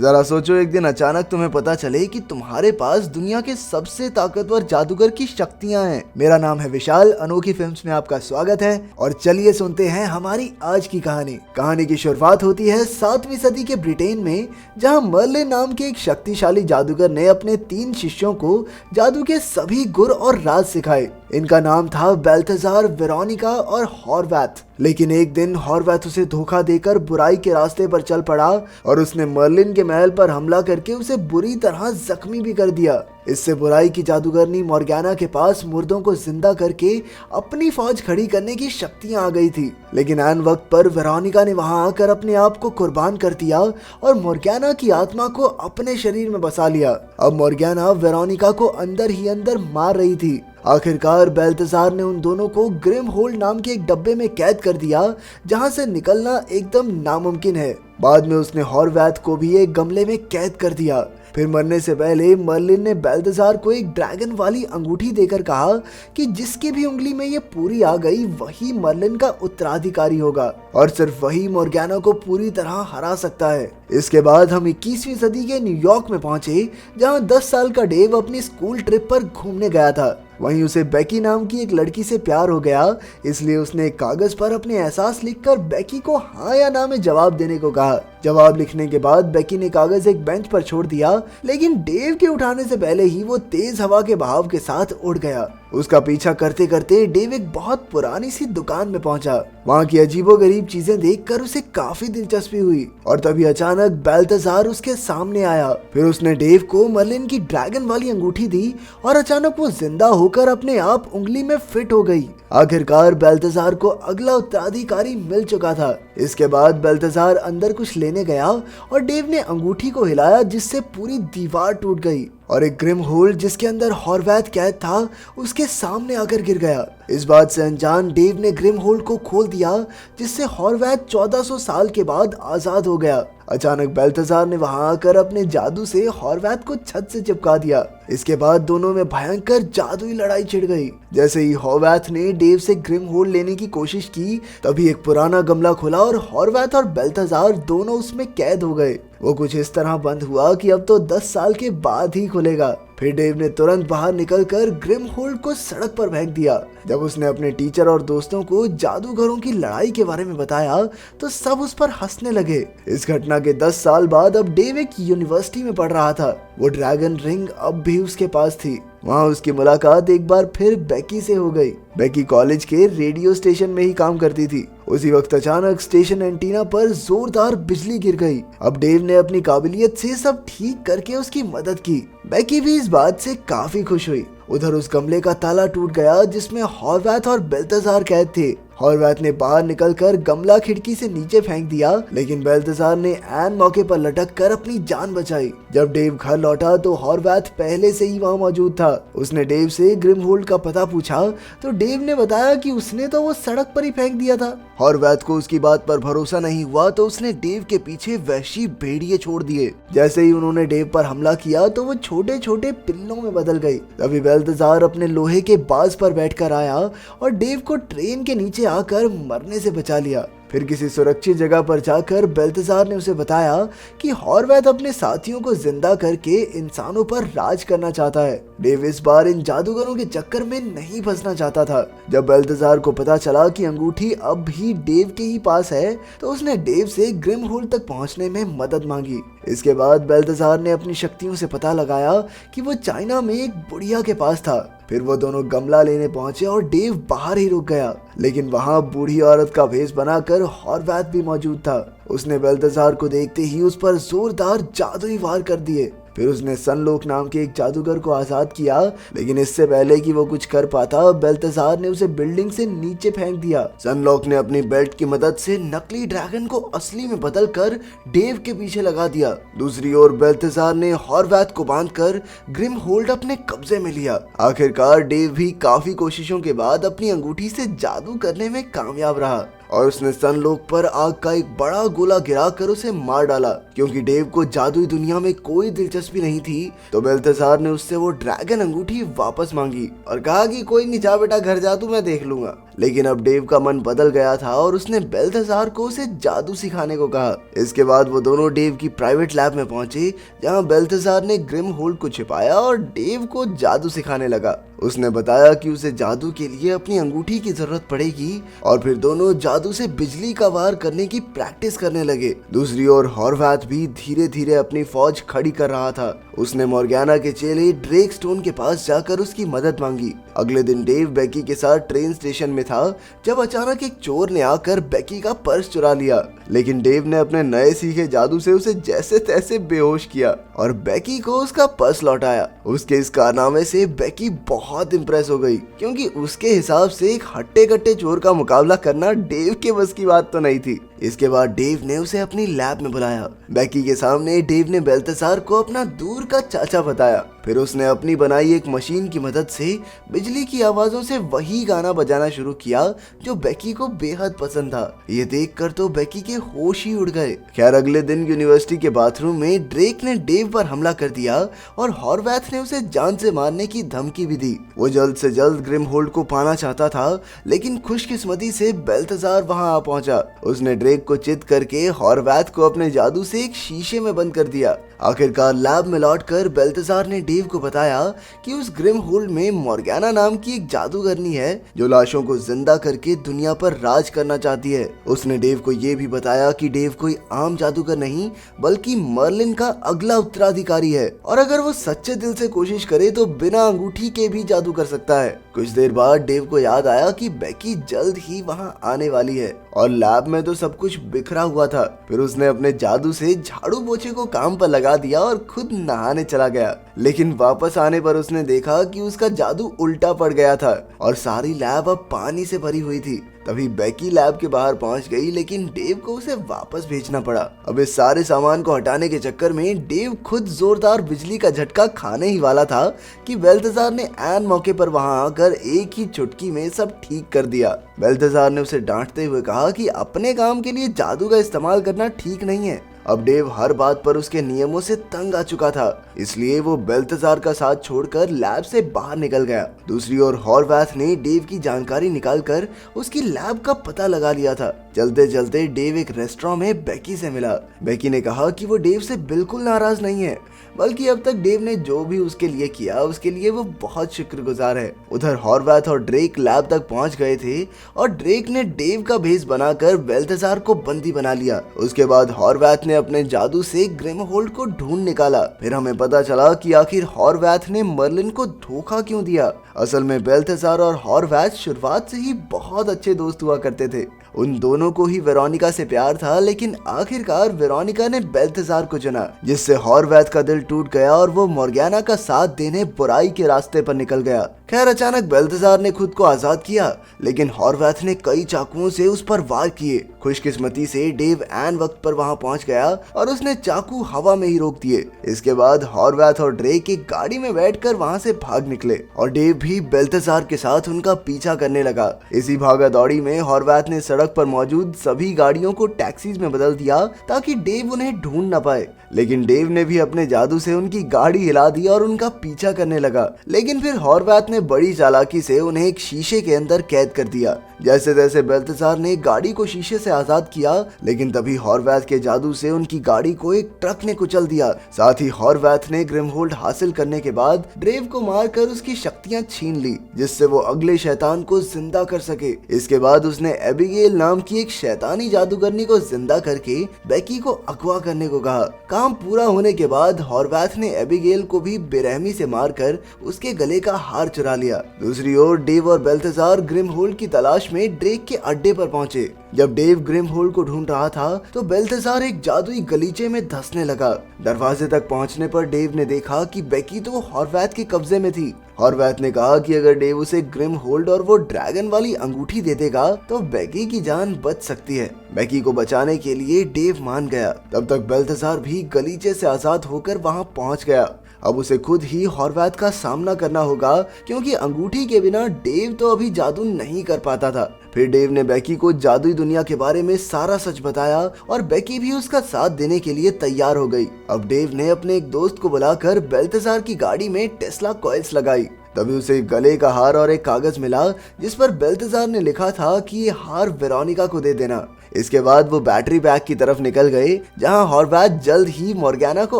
जरा सोचो, एक दिन अचानक तुम्हें पता चले कि तुम्हारे पास दुनिया के सबसे ताकतवर जादूगर की शक्तियां हैं। मेरा नाम है विशाल, अनोखी फिल्म्स में आपका स्वागत है और चलिए सुनते हैं हमारी आज की कहानी। कहानी की शुरुआत होती है 7वीं सदी के ब्रिटेन में, जहां मर्लिन नाम के एक शक्तिशाली जादूगर ने अपने 3 शिष्यों को जादू के सभी गुर और राज सिखाए। इनका नाम था बेल्थेजार, वेरोनिका और हॉर्वैथ। लेकिन एक दिन हॉर्वैथ उसे धोखा देकर बुराई के रास्ते पर चल पड़ा और उसने मर्लिन के महल पर हमला करके उसे बुरी तरह जख्मी भी कर दिया। इससे बुराई की जादूगरनी मॉर्गेना के पास मुर्दों को जिंदा करके अपनी फौज खड़ी करने की शक्तियां आ गई थी। लेकिन ऐन वक्त पर वेरोनिका ने वहां आकर अपने आप को कुर्बान कर दिया और मॉर्गेना की आत्मा को अपने शरीर में बसा लिया। अब मॉर्गेना वेरोनिका को अंदर ही अंदर मार रही थी। आखिरकार बेल्थेजार ने उन दोनों को ग्रिम होल्ड नाम के एक डब्बे में कैद कर दिया, जहां से निकलना एकदम नामुमकिन है। बाद में उसने हॉर्वैथ को भी एक गमले में कैद कर दिया। फिर मरने से पहले मर्लिन ने बेल्थेजार को एक ड्रैगन वाली अंगूठी देकर कहा कि जिसकी भी उंगली में ये पूरी आ गई वही मर्लिन का उत्तराधिकारी होगा और सिर्फ वही मॉर्गेना को पूरी तरह हरा सकता है। इसके बाद हम 21वीं सदी के न्यूयॉर्क में पहुंचे, जहां 10 साल का डेव अपनी स्कूल ट्रिप पर घूमने गया था। वहीं उसे बेकी नाम की एक लड़की से प्यार हो गया, इसलिए उसने एक कागज पर अपने एहसास लिखकर बेकी को हाँ या ना में जवाब देने को कहा। जवाब लिखने के बाद बेकी ने कागज एक बेंच पर छोड़ दिया, लेकिन डेव के उठाने से पहले ही वो तेज हवा के बहाव के साथ उड़ गया। उसका पीछा करते करते डेव एक बहुत पुरानी सी दुकान में पहुंचा। वहां की अजीबोगरीब चीजें देखकर उसे काफी दिलचस्पी हुई और तभी अचानक बेल्थेजार उसके सामने आया। फिर उसने डेव को मर्लिन की ड्रैगन वाली अंगूठी दी और अचानक वो जिंदा होकर अपने आप उंगली में फिट हो गई। आखिरकार बेल्थेजार को अगला उत्तराधिकारी मिल चुका था। इसके बाद बेल्थेजार अंदर कुछ लेने गया और डेव ने अंगूठी को हिलाया, जिससे पूरी दीवार टूट गई और एक ग्रिम होल्ड जिसके अंदर हॉर्वैथ कैद था उसके सामने आकर गिर गया। इस बात से अनजान डेव ने ग्रिम होल्ड को खोल दिया, जिससे हॉर्वैथ 1400 साल के बाद आजाद हो गया। अचानक बेल्थेजार ने वहां आकर अपने जादू से हॉर्वैथ को छत से चिपका दिया। इसके बाद दोनों में भयंकर जादुई लड़ाई छिड़ गई। जैसे ही हॉर्वैथ ने डेव से ग्रिम होल्ड लेने की कोशिश की, तभी एक पुराना गमला खुला और हॉर्वैथ और बेल्थेजार दोनों उसमें कैद हो गए। वो कुछ इस तरह बंद हुआ कि अब तो 10 साल के बाद ही खुलेगा। फिर डेव ने तुरंत बाहर निकलकर ग्रिम होल्ड को सड़क पर फेंक दिया। जब उसने अपने टीचर और दोस्तों को जादूगरों की लड़ाई के बारे में बताया तो सब उस पर हंसने लगे। इस घटना के 10 साल बाद अब डेव एक यूनिवर्सिटी में पढ़ रहा था। वो ड्रैगन रिंग अब भी उसके पास थी। वहाँ उसकी मुलाकात एक बार फिर बेकी से हो गई। बेकी कॉलेज के रेडियो स्टेशन में ही काम करती थी। उसी वक्त अचानक स्टेशन एंटीना पर जोरदार बिजली गिर गई। अब डेव ने अपनी काबिलियत से सब ठीक करके उसकी मदद की। बेकी भी इस बात से काफी खुश हुई। उधर उस गमले का ताला टूट गया जिसमें हॉर्वैथ और बेल्थेजार कैद थे। हॉर्वैथ ने बाहर निकलकर गमला खिड़की से नीचे फेंक दिया, लेकिन बेल्थेजार ने ऐन मौके पर लटक कर अपनी जान बचाई। जब डेव घर लौटा तो हॉर्वैथ पहले से ही वहां मौजूद था। उसने डेव से ग्रिम होल्ड का पता पूछा तो डेव ने बताया कि उसने तो वो सड़क पर ही फेंक दिया था। हॉर्वैथ को उसकी बात पर भरोसा नहीं हुआ तो उसने डेव के पीछे वहशी भेड़िए छोड़ दिए। जैसे ही उन्होंने डेव पर हमला किया तो वो छोटे छोटे पिल्लों में बदल गई। तभी बेल्थेजार अपने लोहे के बाज पर बैठकर आया और डेव को ट्रेन के नीचे आकर मरने से बचा लिया। फिर किसी सुरक्षित जगह पर जाकर बेल्थेजार ने उसे बताया कि हॉर्वैथ अपने साथियों को जिंदा करके इंसानों पर राज करना चाहता है। डेव इस बार इन जादूगरों के चक्कर में नहीं फंसना चाहता था। जब बेल्थेजार को पता चला कि अंगूठी अब भी डेव के ही पास है तो उसने डेव से ग्रिम होल्ड तक पहुंचने में मदद मांगी। इसके बाद बेल्थेजार ने अपनी शक्तियों से पता लगाया कि वो चाइना में एक बुढ़िया के पास था। फिर वो दोनों गमला लेने पहुंचे और डेव बाहर ही रुक गया, लेकिन वहां बूढ़ी औरत का भेष बनाकर हॉर्वैथ भी मौजूद था। उसने बेल्थेजार को देखते ही उस पर जोरदार जादुई वार कर दिए। फिर उसने सनलोक नाम के एक जादूगर को आजाद किया, लेकिन इससे पहले कि वो कुछ कर पाता बेल्थेजार ने उसे बिल्डिंग से नीचे फेंक दिया। सनलोक ने अपनी बेल्ट की मदद से नकली ड्रैगन को असली में बदलकर डेव के पीछे लगा दिया। दूसरी ओर बेल्थेजार ने हॉर्वैथ को बांधकर ग्रिम होल्ड अपने कब्जे में लिया। आखिरकार डेव भी काफी कोशिशों के बाद अपनी अंगूठी से जादू करने में कामयाब रहा और उसने सनलोक पर आग का एक बड़ा गोला गिराकर उसे मार डाला। क्योंकि डेव को जादुई दुनिया में कोई दिलचस्पी नहीं थी, तो बेल्थेसार ने उससे वो ड्रैगन अंगूठी वापस मांगी और कहा कि कोई नहीं, जा बेटा घर जा, तू मैं देख लूंगा। लेकिन अब डेव का मन बदल गया था और उसने बेल्थेसार को उसे जादू सिखाने को कहा। इसके बाद वो दोनों डेव की प्राइवेट लैब में पहुंचे, जहां बेल्थेसार ने ग्रिम होल्ड को छिपाया और डेव को जादू सिखाने लगा। उसने बताया कि उसे जादू के लिए अपनी अंगूठी की जरूरत पड़ेगी और फिर दोनों जादू से बिजली का वार करने की प्रैक्टिस करने लगे। दूसरी ओर हॉर्वैथ भी धीरे धीरे अपनी फौज खड़ी कर रहा था। उसने मॉर्गेना के चेले ड्रेक स्टोन के पास जाकर उसकी मदद मांगी। अगले दिन डेव बेकी के साथ ट्रेन स्टेशन में था जब अचानक एक चोर ने आकर बेकी का पर्स चुरा लिया। लेकिन डेव ने अपने नए सीखे जादू से उसे जैसे तैसे बेहोश किया और बेकी को उसका पर्स लौटाया। उसके इस कारनामे से बेकी बहुत इम्प्रेस हो गई, क्योंकि उसके हिसाब से एक हट्टे कट्टे चोर का मुकाबला करना डेव के बस की बात तो नहीं थी। इसके बाद डेव ने उसे अपनी लैब में बुलाया। बेकी के सामने डेव ने बेल्थेसार को अपना दूर का चाचा बताया। फिर उसने अपनी बनाई एक मशीन की मदद से बिजली की आवाजों से वही गाना बजाना शुरू किया जो बेकी को बेहद पसंद था। ये देखकर तो बेकी के होश ही उड़ गए। खैर, अगले दिन यूनिवर्सिटी के बाथरूम में ड्रेक ने डेव पर हमला कर दिया और हॉर्वैथ ने उसे जान से मारने की धमकी भी दी। वो जल्द से जल्द ग्रिमहोल्ड को पाना चाहता था, लेकिन खुशकिस्मती से बेल्थेसार वहां आ पहुंचा। उसने ड्रेक को चित करके हॉर्वैथ को अपने जादू से एक शीशे में बंद कर दिया। आखिरकार लैब में लौटकर बेल्थेसार ने डेव को बताया कि उस ग्रिम होल्ड में मॉर्गेना नाम की एक जादूगरनी है जो लाशों को जिंदा करके दुनिया पर राज करना चाहती है। उसने डेव को ये भी बताया कि डेव कोई आम जादूगर नहीं बल्कि मर्लिन का अगला उत्तराधिकारी है और अगर वो सच्चे दिल से कोशिश करे तो बिना अंगूठी के भी जादू कर सकता है। कुछ देर बाद डेव को याद आया कि बेकी जल्द ही वहां आने वाली है और लैब में तो सब कुछ बिखरा हुआ था। फिर उसने अपने जादू से झाड़ू पोछे को काम पर लगा दिया और खुद नहाने चला गया। लेकिन वापस आने पर उसने देखा कि उसका जादू उल्टा पड़ गया था और सारी लैब अब पानी से भरी हुई थी। तभी बेकी लैब के बाहर पहुंच गई, लेकिन डेव को उसे वापस भेजना पड़ा। अब इस सारे सामान को हटाने के चक्कर में डेव खुद जोरदार बिजली का झटका खाने ही वाला था कि बेल्थेसार ने ऐन मौके पर वहां आकर एक ही चुटकी में सब ठीक कर दिया। बेल्थेसार ने उसे डांटते हुए कहा कि अपने काम के लिए जादू का इस्तेमाल करना ठीक नहीं है। अब डेव हर बात पर उसके नियमों से तंग आ चुका था, इसलिए वो बेल्थेसार का साथ छोड़कर लैब से बाहर निकल गया। दूसरी ओर हॉर्वैथ ने डेव की जानकारी निकालकर उसकी लैब का पता लगा लिया था। चलते चलते डेव एक रेस्टोरेंट में बेकी से मिला। बेकी ने कहा कि वो डेव से बिल्कुल नाराज नहीं है, बल्कि अब तक डेव ने जो भी उसके लिए किया उसके लिए वो बहुत शुक्रगुजार है। उधर हॉर्वैथ और ड्रेक लैब तक पहुंच गए थे और ड्रेक ने डेव का भेष बनाकर बेल्थेसार को बंदी बना लिया। उसके बाद हॉर्वैथ ने अपने जादू से ग्रिमहोल्ड को ढूंढ निकाला। फिर हमें पता चला कि आखिर हॉर्वैथ ने मर्लिन को धोखा क्यों दिया। असल में बेल्थेसार और हॉर्वैथ शुरुआत से ही बहुत अच्छे दोस्त हुआ करते थे। उन दोनों को ही वेरोनिका से प्यार था, लेकिन आखिरकार वेरोनिका ने बेल्थेसार को चुना, जिससे हॉर्वैथ का दिल टूट गया और वो मॉर्गेना का साथ देने बुराई के रास्ते पर निकल गया। खैर, अचानक बेल्थेसार ने खुद को आजाद किया, लेकिन हॉर्वैथ ने कई चाकुओं से उस पर वार किए। खुशकिस्मती से डेव ऐन वक्त पर वहां पहुंच गया और उसने चाकू हवा में ही रोक दिए। इसके बाद हॉर्वैथ और ड्रेक एक गाड़ी में बैठकर वहां से भाग निकले और डेव भी बेल्थेसार के साथ उनका पीछा करने लगा। इसी भागा दौड़ी में हॉर्वैथ ने सड़क पर मौजूद सभी गाड़ियों को टैक्सीज में बदल दिया ताकि डेव उन्हें ढूंढ न पाए। लेकिन डेव ने भी अपने जादू से उनकी गाड़ी हिला दी और उनका पीछा करने लगा। लेकिन फिर हॉर्वैथ ने बड़ी चालाकी से उन्हें एक शीशे के अंदर कैद कर दिया। जैसे तैसे बेल्थेसार ने गाड़ी को शीशे से आजाद किया, लेकिन तभी हॉर्वैथ के जादू से उनकी गाड़ी को एक ट्रक ने कुचल दिया। साथ ही हॉर्वैथ ने ग्रिमहोल्ड हासिल करने के बाद ड्रेव को मारकर उसकी शक्तियां छीन ली, जिससे वो अगले शैतान को जिंदा कर सके। इसके बाद उसने एबिगेल नाम की एक शैतानी जादूगरनी को जिंदा करके बेकी को अगवा करने को कहा। काम पूरा होने के बाद हॉर्वैथ ने एबिगेल को भी बेरहमी से मारकर उसके गले का हार चुरा लिया। दूसरी ओर डेव और बेल्थेसार ग्रिमहोल्ड की तलाश में ड्रेक के अड्डे पर पहुंचे। जब डेव ग्रिमहोल्ड को ढूंढ रहा था तो बेल्थेसार एक जादुई गलीचे में धंसने लगा। दरवाजे तक पहुंचने पर डेव ने देखा कि बेकी तो हॉर्वैथ के कब्जे में थी। हॉर्वैथ ने कहा कि अगर डेव उसे ग्रिमहोल्ड और वो ड्रैगन वाली अंगूठी दे देगा तो बेकी की जान बच सकती है। बेकी को बचाने के लिए डेव मान गया। तब तक बेल्थेसार भी गलीचे से आजाद होकर वहां पहुंच गया। अब उसे खुद ही हॉर्वैथ का सामना करना होगा, क्योंकि अंगूठी के बिना डेव तो अभी जादू नहीं कर पाता था। फिर डेव ने बेकी को जादुई दुनिया के बारे में सारा सच बताया और बेकी भी उसका साथ देने के लिए तैयार हो गई। अब डेव ने अपने एक दोस्त को बुलाकर बेल्तजार की गाड़ी में टेस्ला कॉइल्स लगाई। तभी उसे गले का हार और एक कागज मिला जिस पर बेल्तजार ने लिखा था कि ये हार वेरोनिका को दे देना। इसके बाद वो बैटरी पैक की तरफ निकल गए जहां हॉर्वैथ जल्द ही मॉर्गेना को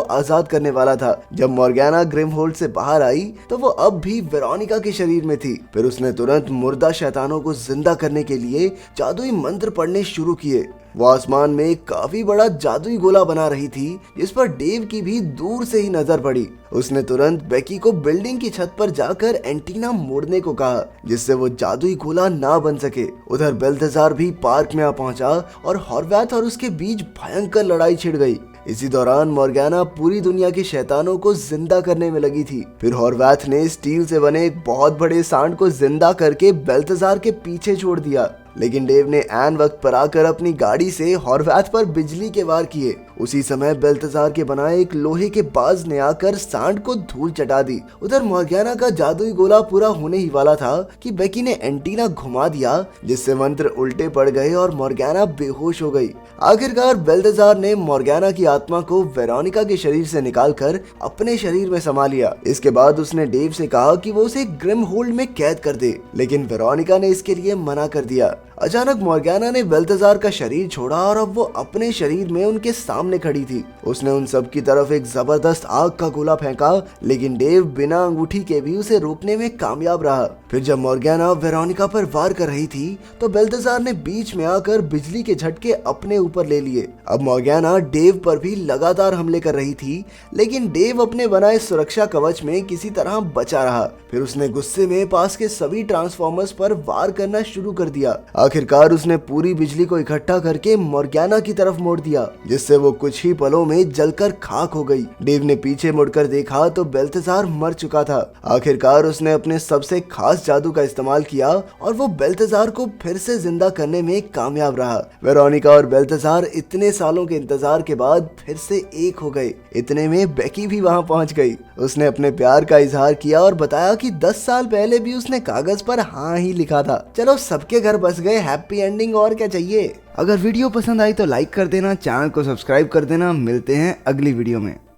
आजाद करने वाला था। जब मॉर्गेना ग्रिमहोल्ड से बाहर आई तो वो अब भी वेरोनिका के शरीर में थी। फिर उसने तुरंत मुर्दा शैतानों को जिंदा करने के लिए जादुई मंत्र पढ़ने शुरू किए। वो आसमान में काफी बड़ा जादुई गोला बना रही थी जिस पर डेव की भी दूर से ही नजर पड़ी। उसने तुरंत बेकी को बिल्डिंग की छत पर जाकर एंटीना मोड़ने को कहा जिससे वो जादुई गोला ना बन सके। उधर बेल्तजार भी पार्क में आ पहुंचा और हॉर्वैथ और उसके बीच भयंकर लड़ाई छिड़ गई। इसी दौरान मॉर्गेना पूरी दुनिया के शैतानों को जिंदा करने में लगी थी। फिर हॉर्वैथ ने स्टील से बने एक बहुत बड़े सांड को जिंदा करके बेल्तजार के पीछे छोड़ दिया, लेकिन डेव ने ऐन वक्त पर आकर अपनी गाड़ी से हॉर्वैथ पर बिजली के वार किए। उसी समय बेल्तजार के बनाए एक लोहे के बाज ने आकर सांड को धूल चटा दी। उधर मॉर्गेना का जादुई गोला पूरा होने ही वाला था कि बेकी ने एंटीना घुमा दिया जिससे मंत्र उल्टे पड़ गए और मॉर्गेना बेहोश हो गई। आखिरकार बेल्तजार ने मॉर्गेना की आत्मा को वेरोनिका के शरीर से निकालकर अपने शरीर में समा लिया। इसके बाद उसने डेव से कहा कि वो उसे ग्रिमहोल्ड में कैद कर दे, लेकिन वेरोनिका ने इसके लिए मना कर दिया। अचानक मॉर्गेना ने बेल्तजार का शरीर छोड़ा और अब वो अपने शरीर में उनके सामने खड़ी थी। उसने उन सब की तरफ एक जबरदस्त आग का गोला फेंका, लेकिन डेव बिना अंगूठी के भी उसे रोकने में कामयाब रहा। फिर जब मॉर्गेना वेरोनिका पर वार कर रही थी तो बेल्तजार ने बीच में आकर बिजली के झटके अपने ऊपर ले लिए। अब मॉर्गेना डेव पर भी लगातार हमले कर रही थी, लेकिन डेव अपने बनाए सुरक्षा कवच में किसी तरह बचा रहा। फिर उसने गुस्से में पास के सभी ट्रांसफॉर्मर्स पर वार करना शुरू कर दिया। आखिरकार उसने पूरी बिजली को इकट्ठा करके मॉर्गेना की तरफ मोड़ दिया जिससे वो कुछ ही पलों में जलकर खाक हो गई। डेव ने पीछे मुड़कर देखा तो बेल्तजार मर चुका था। आखिरकार उसने अपने सबसे खास जादू का इस्तेमाल किया और वो बेल्तजार को फिर से जिंदा करने में कामयाब रहा। वेरोनिका और बेल्तजार इतने सालों के इंतजार के बाद फिर से एक हो गए। इतने में बेकी भी वहां पहुंच गई। उसने अपने प्यार का इजहार किया और बताया कि 10 साल पहले भी उसने कागज पर हाँ ही लिखा था। चलो सबके घर बस गए, हैप्पी एंडिंग, और क्या चाहिए। अगर वीडियो पसंद आई तो लाइक कर देना, चैनल को सब्सक्राइब कर देना। मिलते हैं अगली वीडियो में।